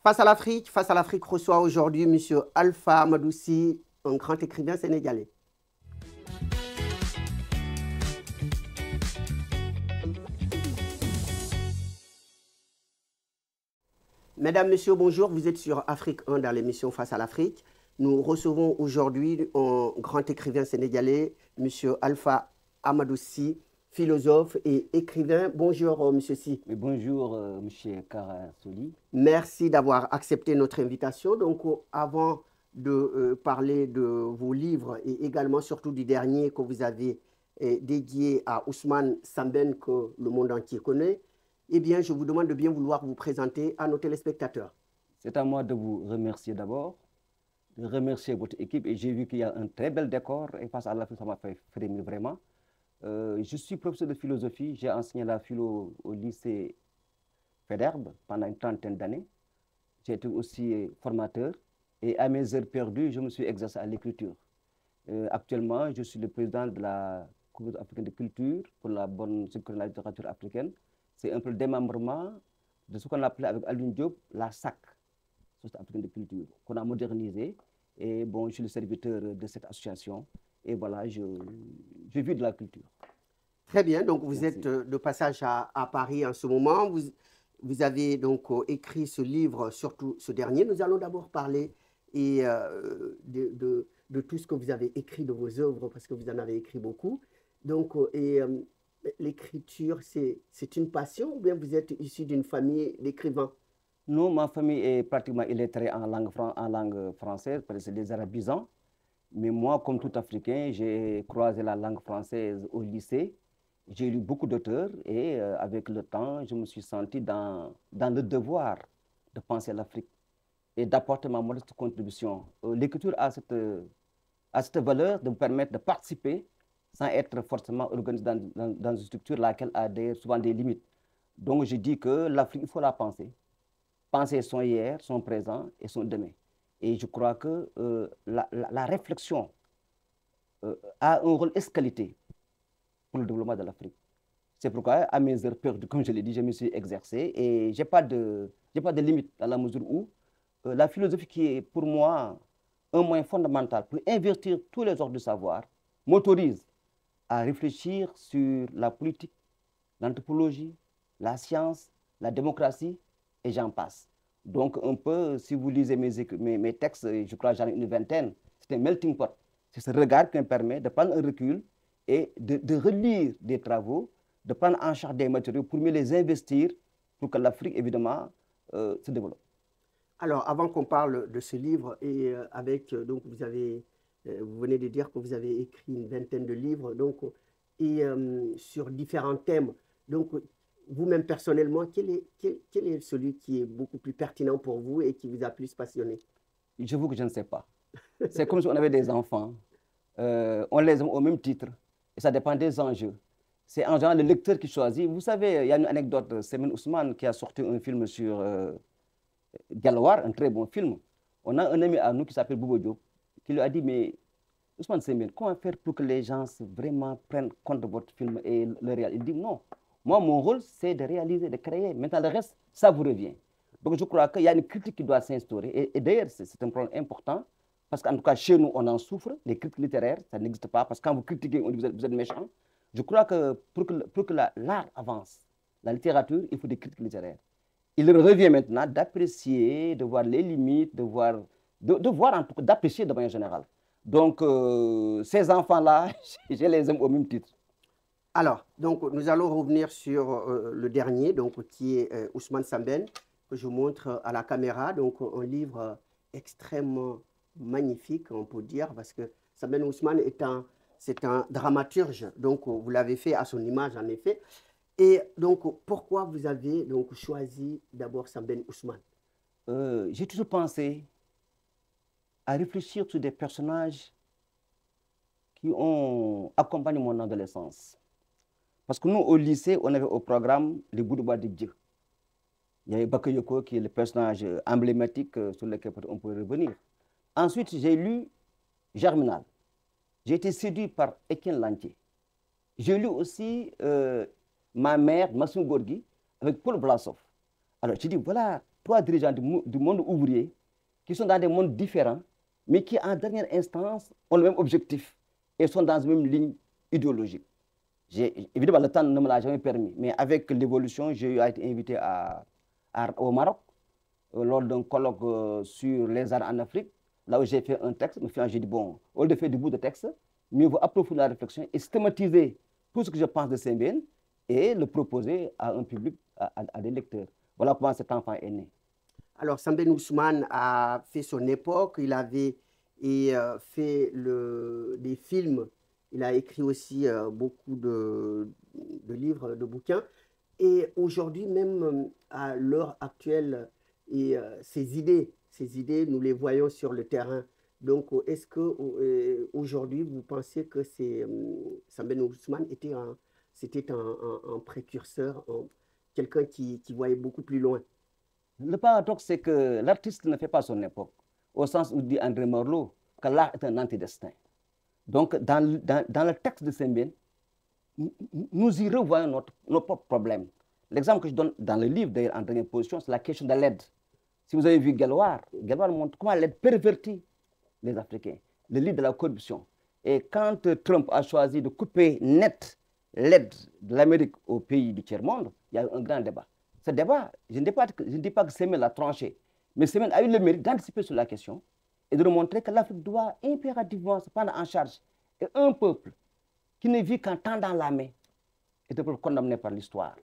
Face à l'Afrique reçoit aujourd'hui M. Alpha Amadou-Sy, un grand écrivain sénégalais. Mesdames, Messieurs, bonjour. Vous êtes sur Afrique 1 dans l'émission Face à l'Afrique. Nous recevons aujourd'hui un grand écrivain sénégalais, M. Alpha Amadou-Sy, philosophe et écrivain. Bonjour, M. Sy. Bonjour, M. Karasoli. Merci d'avoir accepté notre invitation. Donc, avant de parler de vos livres et également surtout du dernier que vous avez dédié à Ousmane Sembène, que le monde entier connaît, eh bien, je vous demande de bien vouloir vous présenter à nos téléspectateurs. C'est à moi de vous remercier d'abord, de remercier votre équipe. Et j'ai vu qu'il y a un très bel décor et face à l'Afrique, ça m'a fait frémir vraiment. Je suis professeur de philosophie. J'ai enseigné la philo au lycée Faidherbe pendant une trentaine d'années. J'ai été aussi formateur. Et à mes heures perdues, je me suis exercé à l'écriture. Actuellement, je suis le président de la Communauté africaine de culture pour la bonne sécurité de la littérature africaine. C'est un peu le démembrement de ce qu'on appelait avec Alioune Diop la SAC, Société africaine de culture, qu'on a modernisé. Et bon, je suis le serviteur de cette association. Et voilà, je vis de la culture. Très bien, donc vous êtes de passage à Paris en ce moment. Vous avez donc écrit ce livre, surtout ce dernier. Nous allons d'abord parler de tout ce que vous avez écrit de vos œuvres, parce que vous en avez écrit beaucoup. Donc, l'écriture, c'est une passion ou bien vous êtes issu d'une famille d'écrivains? Non, ma famille est pratiquement illettrée en langue française, parce que c'est des arabisants. Mais moi, comme tout Africain, j'ai croisé la langue française au lycée. J'ai lu beaucoup d'auteurs et avec le temps, je me suis senti dans le devoir de penser l'Afrique et d'apporter ma modeste contribution. L'écriture a cette valeur de vous permettre de participer sans être forcément organisé dans une structure laquelle a souvent des limites. Donc, je dis que l'Afrique, il faut la penser. Penser son hier, son présent et son demain. Et je crois que la réflexion a un rôle escalité pour le développement de l'Afrique. C'est pourquoi, à mes heures perdues, comme je l'ai dit, je me suis exercé et je n'ai pas de limite dans la mesure où la philosophie, qui est pour moi un moyen fondamental pour investir tous les ordres du savoir, m'autorise à réfléchir sur la politique, l'anthropologie, la science, la démocratie, et j'en passe. Donc, un peu, si vous lisez mes textes, je crois que j'en ai une vingtaine, c'est un melting pot. C'est ce regard qui me permet de prendre un recul et de relire des travaux, de prendre en charge des matériaux pour mieux les investir pour que l'Afrique, évidemment, se développe. Alors, avant qu'on parle de ce livre, et donc vous venez de dire que vous avez écrit une vingtaine de livres, donc, sur différents thèmes. Donc, vous-même personnellement, quel est celui qui est beaucoup plus pertinent pour vous et qui vous a plus passionné? J'avoue que je ne sais pas. C'est comme si on avait des enfants, on les aime au même titre, et ça dépend des enjeux. C'est en général le lecteur qui choisit. Vous savez, il y a une anecdote, c'est Ousmane qui a sorti un film sur Galwar, un très bon film. On a un ami à nous qui s'appelle Boubo Diop, qui lui a dit, mais Ousmane Sembène, comment faire pour que les gens vraiment prennent compte de votre film et le réalisent? Il dit, non, moi, mon rôle, c'est de réaliser, de créer. Maintenant, le reste, ça vous revient. Donc, je crois qu'il y a une critique qui doit s'instaurer. Et d'ailleurs, c'est un problème important, parce qu'en tout cas, chez nous, on en souffre. Les critiques littéraires, ça n'existe pas, parce que quand vous critiquez, on dit vous êtes méchant. Je crois que pour que l'art avance, la littérature, il faut des critiques littéraires. Il revient maintenant d'apprécier, de voir les limites, de voir en tout cas, d'apprécier de manière générale. Donc, ces enfants-là, je les aime au même titre. Alors, donc, nous allons revenir sur le dernier, donc, qui est Ousmane Sembène, que je montre à la caméra. Donc, un livre extrêmement magnifique, on peut dire, parce que Sembène Ousmane c'est un dramaturge. Donc, vous l'avez fait à son image, en effet. Et donc, pourquoi vous avez donc choisi d'abord Sembène Ousmane? J'ai toujours pensé à réfléchir sur des personnages qui ont accompagné mon adolescence. Parce que nous, au lycée, on avait au programme les bouts de bois de Dieu. Il y avait Bakayoko, qui est le personnage emblématique sur lequel on peut revenir. Ensuite, j'ai lu Germinal. J'ai été séduit par Étienne Lantier. J'ai lu aussi Ma mère, Massoum Gorgui, avec Paul Vlasov. Alors, j'ai dit, voilà trois dirigeants du monde ouvrier qui sont dans des mondes différents, mais qui, en dernière instance, ont le même objectif et sont dans la même ligne idéologique. Évidemment, le temps ne me l'a jamais permis, mais avec l'évolution, j'ai été invité au Maroc lors d'un colloque sur les arts en Afrique, là où j'ai fait un texte. Mais finalement, j'ai dit, bon, au lieu de faire du bout de texte, mieux vaut approfondir la réflexion et systématiser tout ce que je pense de Sembène et le proposer à un public, à des lecteurs. Voilà comment cet enfant est né. Alors, Sembène Ousmane a fait son époque, il avait fait des films, il a écrit aussi beaucoup de livres, de bouquins. Et aujourd'hui, même à l'heure actuelle, ces idées, nous les voyons sur le terrain. Donc, est-ce qu'aujourd'hui, vous pensez que Sembène Ousmane c'était un précurseur, quelqu'un qui voyait beaucoup plus loin? Le paradoxe, c'est que l'artiste ne fait pas son époque, au sens où dit André Morlot que l'art est un antidestin. Donc, dans le texte de Sembène, nous y revoyons nos propres problèmes. L'exemple que je donne dans le livre, d'ailleurs, en dernière position, c'est la question de l'aide. Si vous avez vu Gelwar montre comment l'aide pervertit les Africains, le livre de la corruption. Et quand Trump a choisi de couper net l'aide de l'Amérique aux pays du tiers-monde, il y a eu un grand débat. Ce débat, je ne dis pas que Sembène l'a tranché, mais Sembène a eu le mérite d'anticiper sur la question et de montrer que l'Afrique doit impérativement se prendre en charge. Et un peuple qui ne vit qu'en tendant la main est un peuple condamné par l'histoire.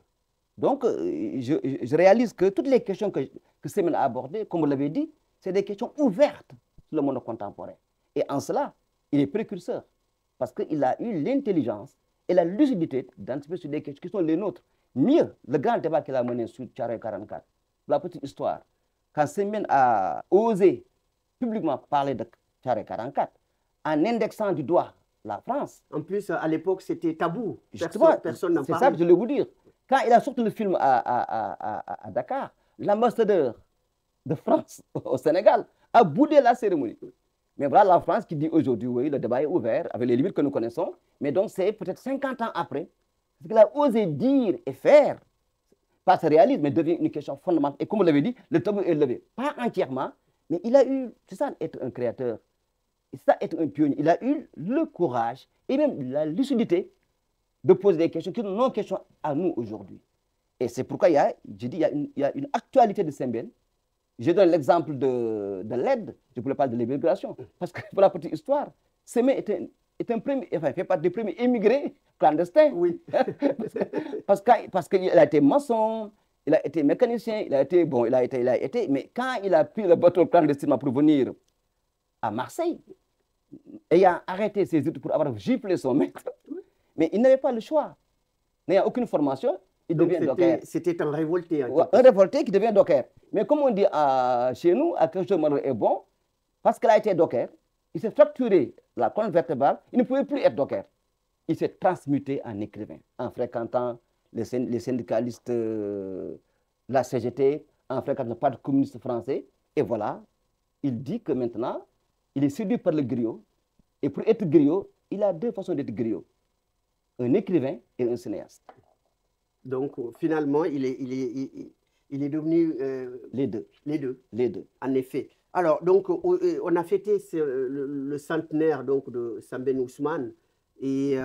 Donc, je réalise que toutes les questions que Sembène a abordées, comme vous l'avez dit, c'est des questions ouvertes sur le monde contemporain. Et en cela, il est précurseur, parce qu'il a eu l'intelligence et la lucidité d'anticiper sur des questions qui sont les nôtres. Mieux, le grand débat qu'il a mené sur Thiaroye 44, la petite histoire, quand Sembène a osé publiquement parler de Thiaroye 44, en indexant du doigt la France. En plus, à l'époque, c'était tabou. Personne n'en parlait. C'est ça que je voulais vous dire. Quand il a sorti le film à Dakar, l'ambassadeur de France au Sénégal a boudé la cérémonie. Mais voilà la France qui dit aujourd'hui, oui, le débat est ouvert, avec les limites que nous connaissons, mais donc c'est peut-être 50 ans après, ce qu'il a osé dire et faire, pas se réalise, mais devient une question fondamentale. Et comme vous l'avez dit, le tabou est levé. Pas entièrement, mais il a eu, c'est ça être un créateur, c'est ça être un pionnier. Il a eu le courage et même la lucidité de poser des questions qui sont nos questions à nous aujourd'hui. Et c'est pourquoi il y a une actualité de Sembène. Je donne l'exemple de l'aide, je ne voulais pas de l'immigration, parce que pour la petite histoire, Sembène fait partie des premiers immigrés clandestins. Oui. parce qu'il a été maçon, il a été mécanicien, mais quand il a pris le bateau clandestinement pour venir à Marseille, ayant arrêté ses études pour avoir giflé son maître, mais il n'avait pas le choix. N'ayant aucune formation, il devient docker. C'était un révolté. Un révolté qui devient docker. Mais comme on dit chez nous, à quelque chose est bon, parce qu'il a été docker, il s'est fracturé la colonne vertébrale, il ne pouvait plus être docker. Il s'est transmuté en écrivain, en fréquentant les syndicalistes de la CGT, en fréquentant le parti communiste français. Et voilà, il dit que maintenant, il est séduit par le griot. Et pour être griot, il a deux façons d'être griot. Un écrivain et un cinéaste. Donc, finalement, il est devenu... les deux. Les deux. Les deux. En effet. Alors, donc, on a fêté le centenaire donc, de Sembène Ousmane. Et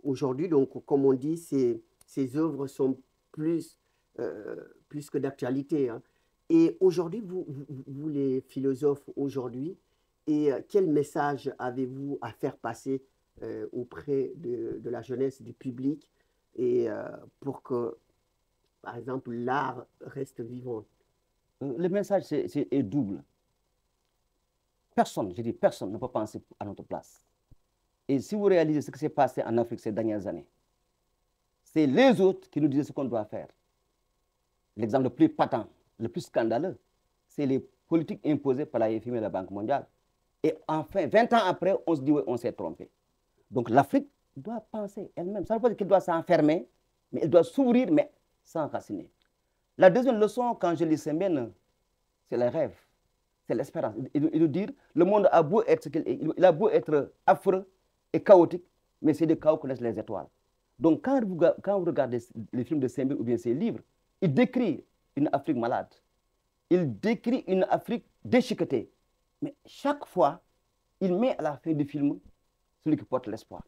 aujourd'hui, donc, comme on dit, ces œuvres sont plus que d'actualité. Hein. Et aujourd'hui, vous les philosophes, aujourd'hui, et quel message avez-vous à faire passer auprès de la jeunesse, du public, et pour que, par exemple, l'art reste vivant? Le message est double. Personne ne peut penser à notre place. Et si vous réalisez ce qui s'est passé en Afrique ces dernières années, c'est les autres qui nous disent ce qu'on doit faire. L'exemple le plus patent, le plus scandaleux, c'est les politiques imposées par la FMI et la Banque mondiale. Et enfin, 20 ans après, on se dit, oui, on s'est trompé. Donc l'Afrique doit penser elle-même. Ça ne veut pas dire qu'elle doit s'enfermer, mais elle doit s'ouvrir, mais s'enraciner. La deuxième leçon, quand je lis Sembène, c'est le rêve, c'est l'espérance. Il veut dire, le monde a beau être, il a beau être affreux et chaotique, mais c'est des chaos que laissent les étoiles. Donc quand vous regardez les films de Sembène ou bien ses livres, il décrit une Afrique malade, il décrit une Afrique déchiquetée. Mais chaque fois, il met à la fin du film celui qui porte l'espoir.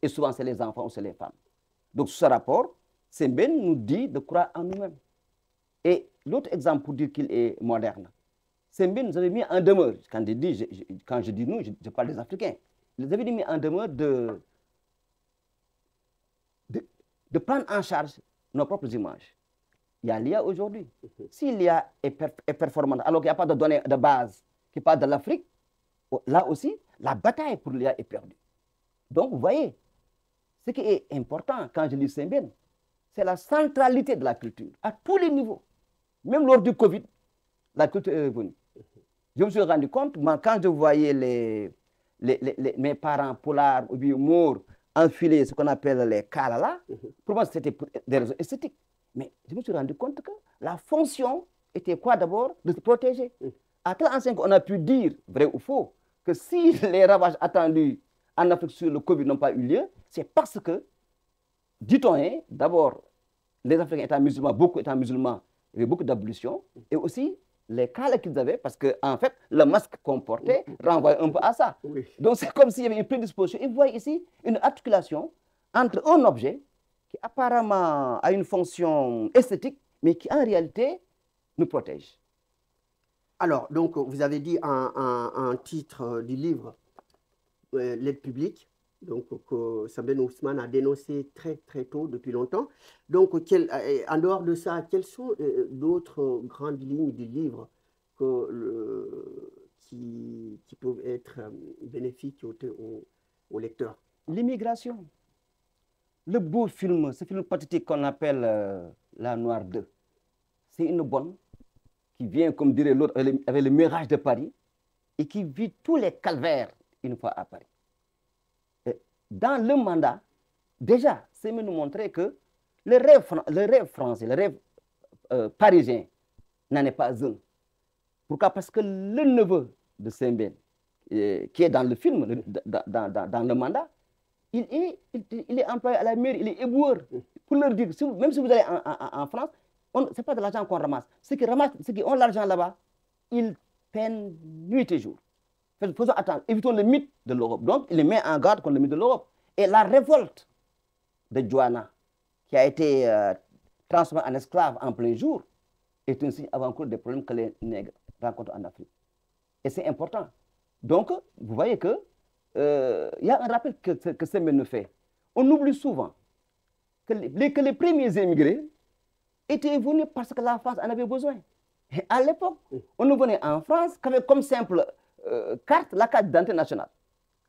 Et souvent, c'est les enfants ou c'est les femmes. Donc, ce rapport, Sembène nous dit de croire en nous-mêmes. Et l'autre exemple pour dire qu'il est moderne, Sembène nous avait mis en demeure, quand je dis nous, je parle des Africains, il nous avait mis en demeure de prendre en charge nos propres images. Il y a l'IA aujourd'hui. Si l'IA est performante, alors qu'il n'y a pas de données de base qui parlent de l'Afrique, là aussi, la bataille pour l'IA est perdue. Donc, vous voyez, ce qui est important quand je lis Sembène, c'est la centralité de la culture à tous les niveaux. Même lors du Covid, la culture est revenue. Je me suis rendu compte, moi, quand je voyais mes parents polars ou bien morts enfiler ce qu'on appelle les kalas, pour moi, c'était pour des raisons esthétiques. Mais je me suis rendu compte que la fonction était quoi d'abord? De se protéger. À quel enseigne qu'on a pu dire, vrai ou faux, que si les ravages attendus en Afrique sur le Covid n'ont pas eu lieu, c'est parce que, dit-on, hein, d'abord, les Africains étant musulmans, beaucoup étant musulmans, il y avait beaucoup d'ablutions, et aussi les cas qu'ils avaient, parce qu'en fait, le masque qu'on portait renvoyait un peu à ça. Oui. Donc, c'est comme s'il y avait une prédisposition. Et vous voyez ici une articulation entre un objet qui apparemment a une fonction esthétique, mais qui en réalité nous protège. Alors, donc, vous avez dit un titre du livre, L'aide publique, donc, que Sembène Ousmane a dénoncé très, très tôt, depuis longtemps. Donc, en dehors de ça, quelles sont d'autres grandes lignes du livre qui peuvent être bénéfiques aux lecteurs? L'immigration. Le beau film, ce film pathétique qu'on appelle La Noire 2, c'est une bonne qui vient, comme dirait l'autre, avec le mirage de Paris et qui vit tous les calvaires une fois à Paris. Dans le mandat, déjà, c'est nous montrer que le rêve français, le rêve parisien n'en est pas un. Pourquoi? Parce que le neveu de Sembène, qui est dans le film, dans le mandat, il est employé à la mairie, il est éboueur. Pour leur dire, même si vous allez en France, ce n'est pas de l'argent qu'on ramasse. Ceux qui ont l'argent là-bas, ils peinent nuit et jour. Faisons attention, évitons le mythe de l'Europe. Donc, il les met en garde contre le mythe de l'Europe. Et la révolte de Joanna, qui a été transformée en esclave en plein jour, est un signe avant-coureur des problèmes que les nègres rencontrent en Afrique. Et c'est important. Donc, vous voyez que y a un rappel que Sembène nous fait. On oublie souvent que les premiers émigrés étaient venus parce que la France en avait besoin. Et à l'époque, on ne venait en France qu'avec comme simple carte, la carte d'identité nationale.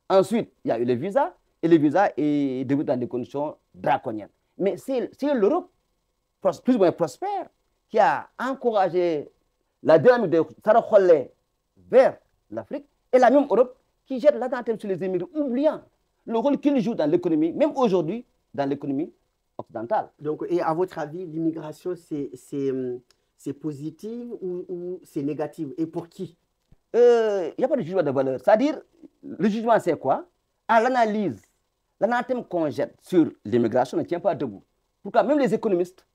Ensuite, il y a eu le visa, et le visa est devenu dans des conditions draconiennes. Mais c'est l'Europe, plus ou moins prospère, qui a encouragé la dynamique de Sarah Kholé vers l'Afrique, et la même Europe qui jette l'attention sur les émigrés, oubliant le rôle qu'ils jouent dans l'économie, même aujourd'hui, dans l'économie occidentale. Donc, et à votre avis, l'immigration, c'est positif ou c'est négatif? Et pour qui? Il n'y a pas de jugement de valeur. C'est-à-dire, le jugement, c'est quoi? À l'analyse, l'anathème qu'on jette sur l'immigration ne tient pas debout. Pourquoi? Même les économistes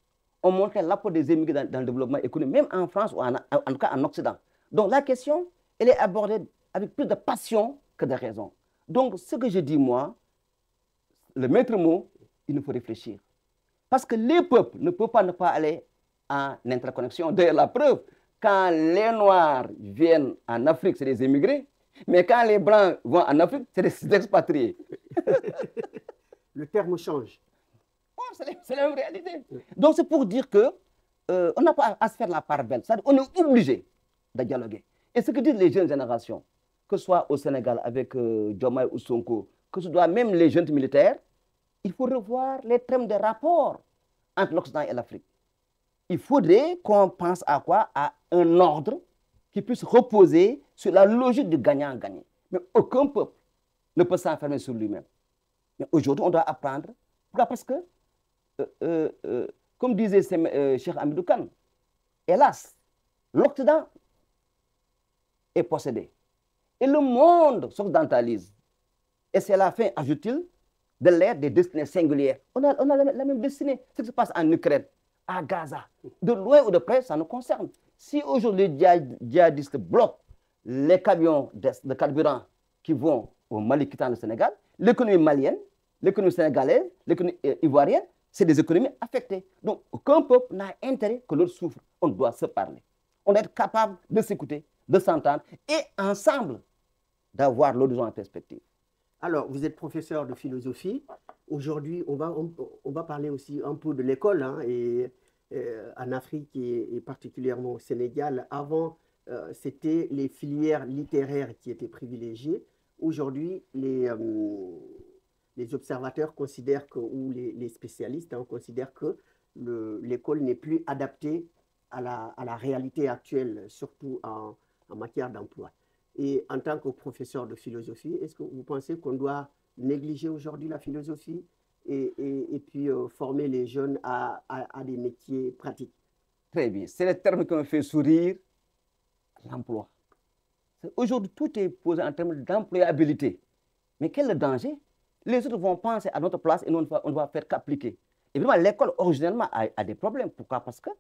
ont montré l'apport des immigrés dans le développement économique, même en France ou en tout cas en Occident. Donc, la question, elle est abordée avec plus de passion que de raison. Donc, ce que je dis, moi, le maître mot, il nous faut réfléchir. Parce que les peuples ne peuvent pas ne pas aller en interconnexion. D'ailleurs, la preuve, quand les Noirs viennent en Afrique, c'est des émigrés, mais quand les Blancs vont en Afrique, c'est des expatriés. Le terme change. Oh, c'est la même réalité. Donc, c'est pour dire que on n'a pas à se faire la part belle. On est obligé de dialoguer. Et ce que disent les jeunes générations, que ce soit au Sénégal avec Diomaye ou Sonko, que ce soit même les jeunes militaires, il faut revoir les termes de rapport entre l'Occident et l'Afrique. Il faudrait qu'on pense à quoi? À un ordre qui puisse reposer sur la logique du gagnant-gagnant. Mais aucun peuple ne peut s'enfermer sur lui-même. Mais aujourd'hui, on doit apprendre. Pourquoi? Parce que, comme disait Cheikh Hamidou Kane, hélas, l'Occident est possédé. Et le monde s'occidentalise. Et c'est la fin, ajoute-t-il, de l'ère des destinées singulières. On a la même destinée. Ce qui se passe en Ukraine, à Gaza, de loin ou de près, ça nous concerne. Si aujourd'hui les djihadistes bloquent les camions de carburant qui vont au Mali quittant le Sénégal, l'économie malienne, l'économie sénégalaise, l'économie ivoirienne, c'est des économies affectées. Donc, aucun peuple n'a intérêt que l'autre souffre. On doit se parler. On doit être capable de s'écouter, de s'entendre et ensemble d'avoir l'horizon en perspective. Alors, vous êtes professeur de philosophie. Aujourd'hui, on va parler aussi un peu de l'école, hein, en Afrique et particulièrement au Sénégal. Avant, c'était les filières littéraires qui étaient privilégiées. Aujourd'hui, les observateurs considèrent que, ou les spécialistes considèrent que l'école n'est plus adaptée à la réalité actuelle, surtout en matière d'emploi. Et en tant que professeur de philosophie, est-ce que vous pensez qu'on doit négliger aujourd'hui la philosophie et puis former les jeunes à des métiers pratiques? Très bien. C'est le terme qui me fait sourire, l'emploi. Aujourd'hui, tout est posé en termes d'employabilité. Mais quel est le danger? Les autres vont penser à notre place et nous, on ne va faire qu'appliquer. Évidemment, l'école, originellement, a des problèmes. Pourquoi? Parce que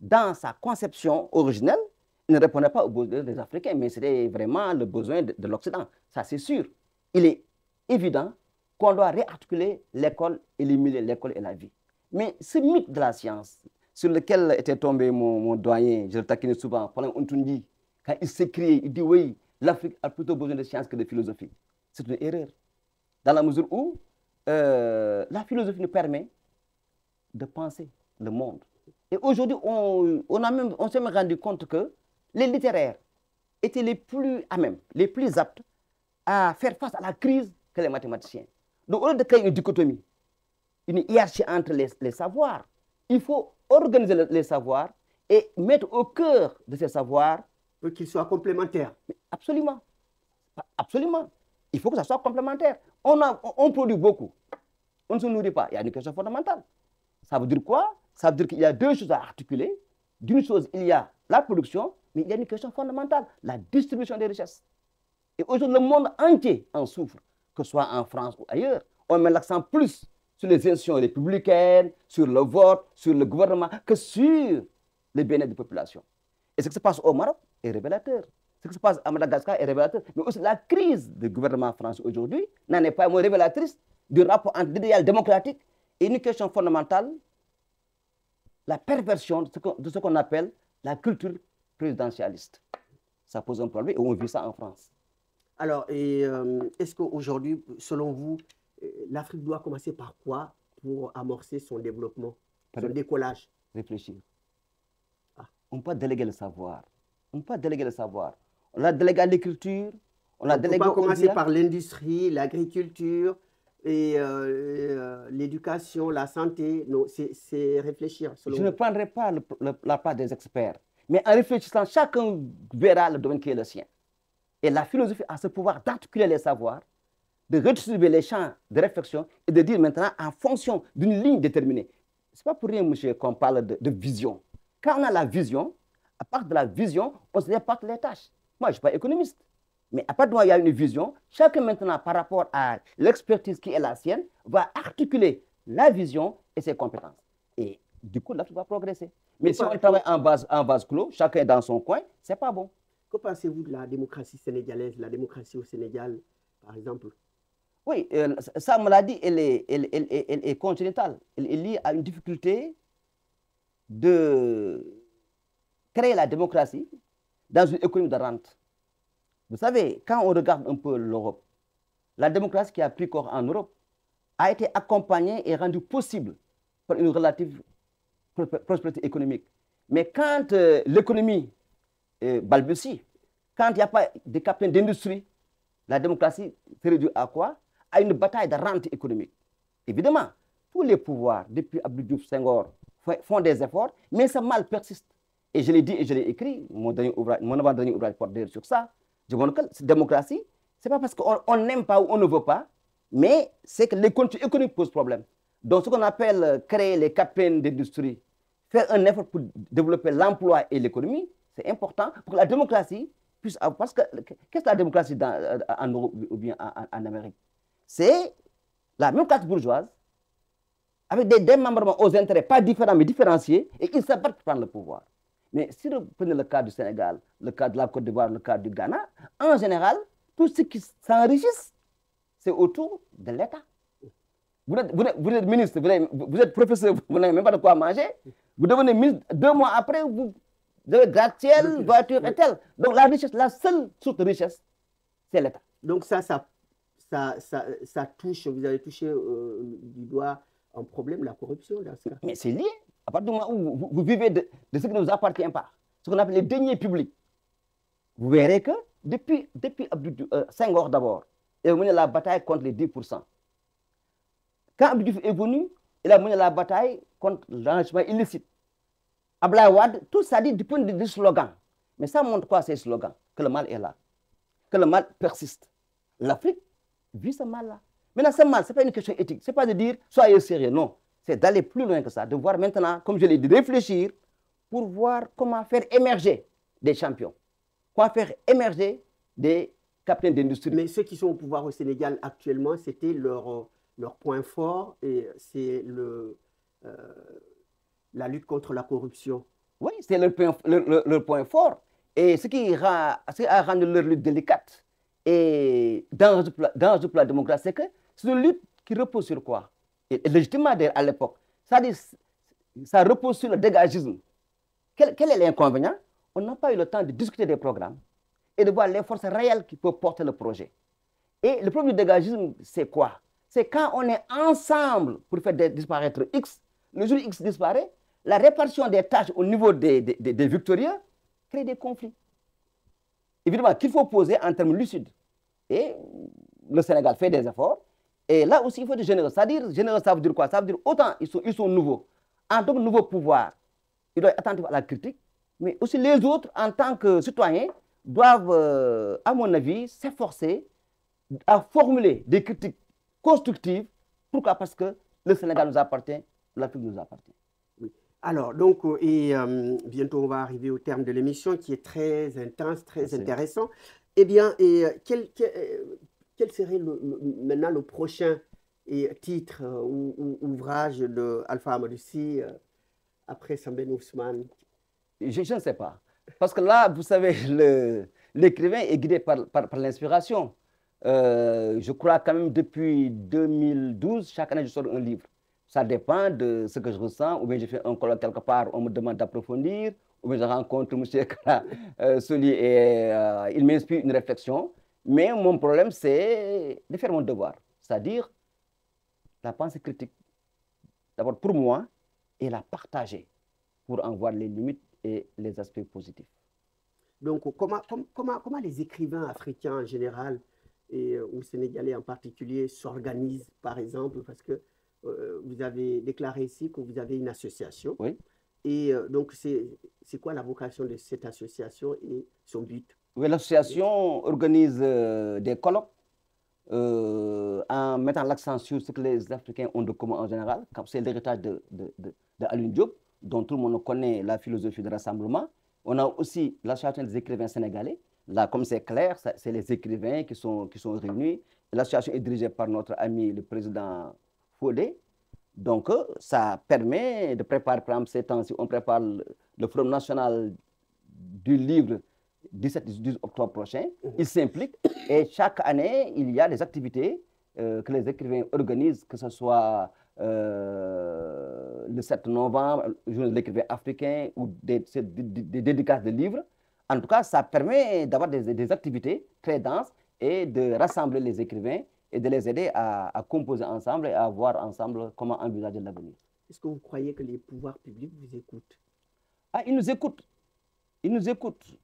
dans sa conception originelle, il ne répondait pas aux besoins des Africains, mais c'était vraiment le besoin de l'Occident. Ça, c'est sûr. Il est évident qu'on doit réarticuler l'école, éliminer l'école et la vie. Mais ce mythe de la science, sur lequel était tombé mon doyen, je le taquinais souvent, Paulin Ontundi, quand il s'écrit, il dit oui, l'Afrique a plutôt besoin de science que de philosophie. C'est une erreur. Dans la mesure où la philosophie nous permet de penser le monde. Et aujourd'hui, on s'est même rendu compte que les littéraires étaient les plus à même, les plus aptes à faire face à la crise que les mathématiciens. Donc, au lieu de créer une dichotomie, une hiérarchie entre les savoirs, il faut organiser les savoirs et mettre au cœur de ces savoirs pour qu'ils soient complémentaires. Absolument. Absolument. Il faut que ça soit complémentaire. On produit beaucoup. On ne se nourrit pas. Il y a une question fondamentale. Ça veut dire quoi? Ça veut dire qu'il y a deux choses à articuler. D'une chose, il y a la production, mais il y a une question fondamentale, la distribution des richesses. Et aujourd'hui, le monde entier en souffre, que ce soit en France ou ailleurs. On met l'accent plus sur les institutions républicaines, sur le vote, sur le gouvernement, que sur le bien-être des populations. Et ce qui se passe au Maroc est révélateur. Ce qui se passe à Madagascar est révélateur. Mais aussi la crise du gouvernement français aujourd'hui n'en est pas moins révélatrice du rapport entre l'idéal démocratique et une question fondamentale, la perversion de ce qu'on appelle la culture présidentialiste. Ça pose un problème et on vit ça en France. Alors, est-ce qu'aujourd'hui, selon vous, l'Afrique doit commencer par quoi pour amorcer son développement, son décollage? Réfléchir. On ne peut pas déléguer le savoir. On ne peut pas déléguer le savoir. On l'a délégué à l'écriture. On l'a délégué au... On ne peut pas commencer par l'industrie, l'agriculture, et l'éducation, la santé. Non, c'est réfléchir. Je ne prendrai pas la part des experts. Mais en réfléchissant, chacun verra le domaine qui est le sien. Et la philosophie a ce pouvoir d'articuler les savoirs, de redistribuer les champs de réflexion et de dire maintenant en fonction d'une ligne déterminée. Ce n'est pas pour rien, monsieur, qu'on parle de vision. Quand on a la vision, à partir de la vision, on se répartit les tâches. Moi, je ne suis pas économiste. Mais à partir du moment où il y a une vision, chacun maintenant, par rapport à l'expertise qui est la sienne, va articuler la vision et ses compétences. Et du coup, l'Afrique va progresser. Mais si on travaille en vase clos, chacun est dans son coin, ce n'est pas bon. Que pensez-vous de la démocratie sénégalaise, la démocratie au Sénégal, par exemple? Oui, ça me l'a dit, elle est continentale. Elle est liée à une difficulté de créer la démocratie dans une économie de rente. Vous savez, quand on regarde un peu l'Europe, la démocratie qui a pris corps en Europe a été accompagnée et rendue possible par une relative prospérité économique. Mais quand l'économie balbutie, quand il n'y a pas de capitaine d'industrie, la démocratie se réduit à quoi? À une bataille de rente économique. Évidemment, tous les pouvoirs, depuis Abdou Diouf Senghor, font des efforts, mais ce mal persiste. Et je l'ai dit et je l'ai écrit, mon avant-dernier ouvrage porte d'ailleurs sur ça. Je montre que cette démocratie, ce n'est pas parce qu'on n'aime pas ou on ne veut pas, mais c'est que les conditions économiques posent problème. Donc, ce qu'on appelle créer les capitaines d'industrie, faire un effort pour développer l'emploi et l'économie, c'est important pour que la démocratie puisse avoir. Parce que qu'est-ce que la démocratie en Europe ou bien en Amérique? C'est la même classe bourgeoise, avec des démembrements aux intérêts pas différents mais différenciés, et ils s'abattent pour prendre le pouvoir. Mais si vous prenez le cas du Sénégal, le cas de la Côte d'Ivoire, le cas du Ghana, en général, tous ceux qui s'enrichissent, c'est autour de l'État. Vous êtes ministre, vous êtes professeur, vous n'avez même pas de quoi manger. Vous devenez ministre, 2 mois après, vous avez gratte-ciel, voiture et tel. Donc la richesse, la seule source de richesse, c'est l'État. Donc ça touche, vous avez touché du doigt un problème, la corruption dans ce cas. Mais c'est lié. À partir du moment où vous vivez de ce qui ne vous appartient pas, ce qu'on appelle les deniers publics, vous verrez que depuis Senghor d'abord, il a mené la bataille contre les 10%. Quand Abdou Diouf est venu, il a mené la bataille contre l'enrichissement illicite. Abdoulaye Wade, tout ça dit du point de vue du slogan. Mais ça montre quoi ces slogans? Que le mal est là, que le mal persiste. L'Afrique vit ce mal-là. Maintenant, ce mal, ce n'est pas une question éthique. Ce n'est pas de dire soyez sérieux, non. C'est d'aller plus loin que ça, de voir maintenant, comme je l'ai dit, réfléchir pour voir comment faire émerger des champions, comment faire émerger des capitaines d'industrie. Mais ceux qui sont au pouvoir au Sénégal actuellement, c'était leur point fort et c'est la lutte contre la corruption. Oui, c'est leur point fort. Et ce qui a rendu leur lutte délicate et dans le plan démocratique, c'est que c'est une lutte qui repose sur quoi? Et légitimement à l'époque. Ça repose sur le dégagisme. Quel est l'inconvénient? On n'a pas eu le temps de discuter des programmes et de voir les forces réelles qui peuvent porter le projet. Et le problème du dégagisme, c'est quoi? C'est quand on est ensemble pour faire disparaître X, le jour X disparaît, la répartition des tâches au niveau des victorieux crée des conflits. Évidemment qu'il faut poser en termes lucides. Et le Sénégal fait des efforts. Et là aussi, il faut être généreux. C'est-à-dire, généreux, ça veut dire quoi? Ça veut dire autant ils sont nouveaux. En tant que nouveau pouvoir, ils doivent être attentifs à la critique. Mais aussi les autres, en tant que citoyens, doivent, à mon avis, s'efforcer à formuler des critiques constructives. Pourquoi? Parce que le Sénégal nous appartient, l'Afrique nous appartient. Oui. Alors, donc, bientôt on va arriver au terme de l'émission qui est très intense, très intéressant. Eh bien, quel serait maintenant le prochain titre ou ouvrage de Alpha Amadou Sy après Sambène Ousmane? Je ne sais pas. Parce que là, vous savez, l'écrivain est guidé par l'inspiration. Je crois quand même depuis 2012, chaque année, je sors un livre. Ça dépend de ce que je ressens, ou bien je fais un colloque quelque part, on me demande d'approfondir, ou bien je rencontre M. Soli et il m'inspire une réflexion. Mais mon problème, c'est de faire mon devoir, c'est-à-dire la pensée critique, d'abord pour moi, et la partager pour en voir les limites et les aspects positifs. Donc, comment les écrivains africains en général, et ou sénégalais en particulier, s'organisent, par exemple, parce que vous avez déclaré ici que vous avez une association. Oui. Et donc, c'est quoi la vocation de cette association et son but? Oui, l'association organise des colloques en mettant l'accent sur ce que les Africains ont de commun en général. C'est l'héritage de Alioune Diop, dont tout le monde connaît la philosophie de rassemblement. On a aussi l'association des écrivains sénégalais. Là, comme c'est clair, c'est les écrivains qui sont réunis. L'association est dirigée par notre ami, le président Fodé. Donc, ça permet de préparer, par exemple, ces temps-ci, on prépare le Forum national du livre 17-18 octobre prochain. Ils s'impliquent et chaque année, il y a des activités que les écrivains organisent, que ce soit le 7 novembre, le jour de l'écrivain africain ou des dédicaces de livres. En tout cas, ça permet d'avoir des activités très denses et de rassembler les écrivains et de les aider à composer ensemble et à voir ensemble comment envisager l'avenir. Est-ce que vous croyez que les pouvoirs publics vous écoutent? Ah, ils nous écoutent. Ils nous écoutent.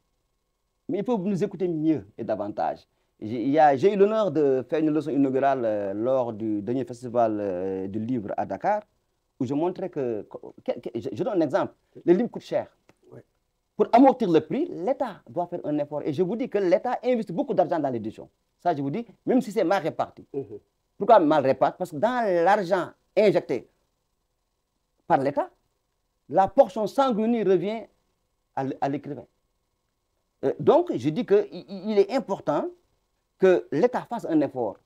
Mais ils peuvent nous écouter mieux et davantage. J'ai eu l'honneur de faire une leçon inaugurale lors du dernier festival du livre à Dakar, où je montrais que je donne un exemple, le livre coûte cher. Ouais. Pour amortir le prix, l'État doit faire un effort. Et je vous dis que l'État investit beaucoup d'argent dans l'édition. Ça, je vous dis, même si c'est mal réparti. Pourquoi mal réparti? Parce que dans l'argent injecté par l'État, la portion sanguinée revient à l'écrivain. Donc, je dis qu'il est important que l'État fasse un effort.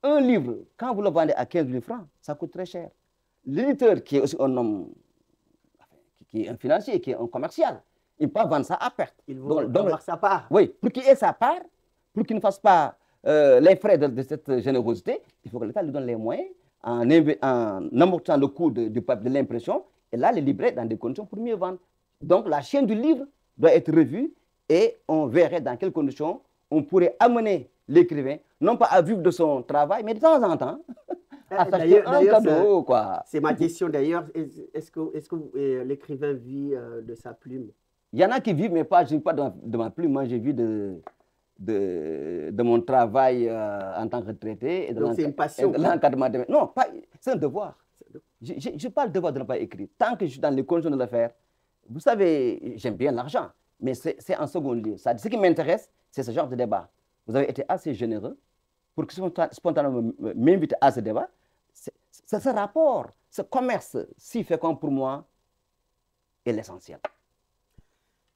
Un livre, quand vous le vendez à 15 000 francs, ça coûte très cher. L'éditeur, qui est aussi un homme, qui est un financier, qui est un commercial, Il ne peut pas vendre ça à perte. Il veut avoir sa part. Oui, pour qu'il ait sa part, pour qu'il ne fasse pas les frais de cette générosité, il faut que l'État lui donne les moyens en amortissant le coût de l'impression et là, les livrer dans des conditions pour mieux vendre. Donc, la chaîne du livre doit être revue et on verrait dans quelles conditions on pourrait amener l'écrivain, non pas à vivre de son travail, mais de temps en temps, à s'acheter un cadeau, quoi. C'est ma question d'ailleurs. Est-ce que l'écrivain vit de sa plume? Il y en a qui vivent, mais pas, je ne vis pas de ma plume. Moi, je vis de mon travail en tant que retraité. Et donc, c'est une passion. L'encadrement de... Non, c'est un devoir. Je n'ai pas le devoir de ne pas écrire. Tant que je suis dans les conditions de le faire, vous savez, j'aime bien l'argent, mais c'est en second lieu. Ce qui m'intéresse, c'est ce genre de débat. Vous avez été assez généreux pour que spontanément m'inviter à ce débat. Ce rapport, ce commerce si fécond pour moi est l'essentiel.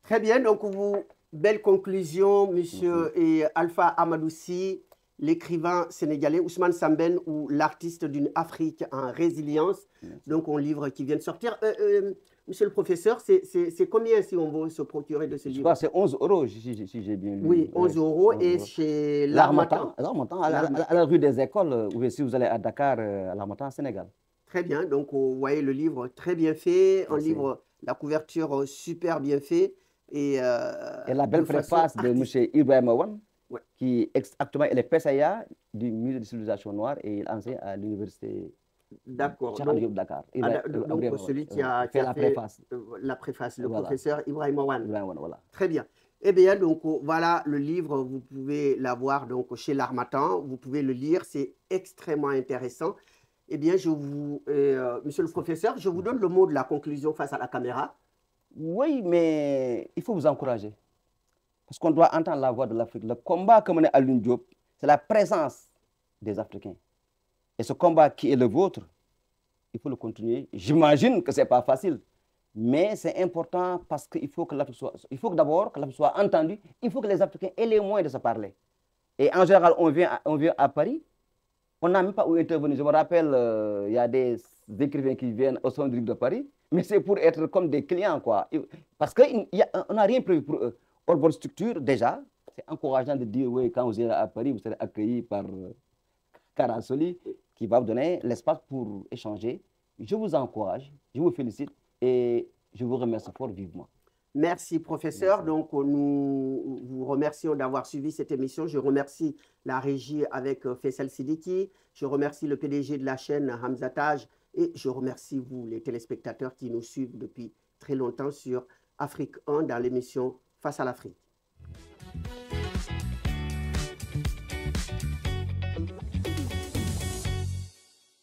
Très bien, donc belle conclusion, monsieur Alpha Amadoussi, l'écrivain sénégalais Ousmane Sambène ou l'artiste d'une Afrique en résilience. Donc un livre qui vient de sortir. Monsieur le professeur, c'est combien si on veut se procurer de ce livre? Je crois que c'est 11 €, si j'ai bien lu. Oui, 11 € et chez L'Harmattan. À la rue des Écoles, ou si vous allez à Dakar, à L'Harmattan, Sénégal. Très bien, donc vous voyez le livre très bien fait, un livre, la couverture super bien fait. Et la belle préface de M. Ibrahima Wan, qui actuellement est le PCA du Musée de civilisation noire et il enseigne à l'université. D'accord. Donc, Dakar. Donc celui qui a fait la préface, le professeur Ibrahima Wan. Voilà. Très bien. Eh bien, donc voilà le livre, vous pouvez l'avoir donc chez L'Harmattan, vous pouvez le lire, c'est extrêmement intéressant. Eh bien, monsieur le professeur, je vous donne le mot de la conclusion face à la caméra. Oui, mais il faut vous encourager. Parce qu'on doit entendre la voix de l'Afrique. Le combat que menait Alioune Diop, c'est la présence des Africains. Et ce combat qui est le vôtre, il faut le continuer. J'imagine que ce n'est pas facile, mais c'est important parce qu'il faut que l'Afrique soit... Il faut d'abord que l'Afrique soit entendue. Il faut que les Africains aient les moyens de se parler. Et en général, on vient à Paris, on n'a même pas où intervenir. Je me rappelle, il y a des écrivains qui viennent au centre de Paris, mais c'est pour être comme des clients, quoi. Parce qu'on n'a rien prévu pour eux. Or, votre structure, déjà, c'est encourageant de dire, oui, quand vous irez à Paris, vous serez accueillis par Karasoli, qui va vous donner l'espace pour échanger. Je vous encourage, je vous félicite et je vous remercie fort vivement. Merci, professeur. Merci. Donc, nous vous remercions d'avoir suivi cette émission. Je remercie la régie avec Faisal Sidiki. Je remercie le PDG de la chaîne, Hamza Taj. Et je remercie vous, les téléspectateurs qui nous suivent depuis très longtemps sur Afrique 1 dans l'émission Face à l'Afrique.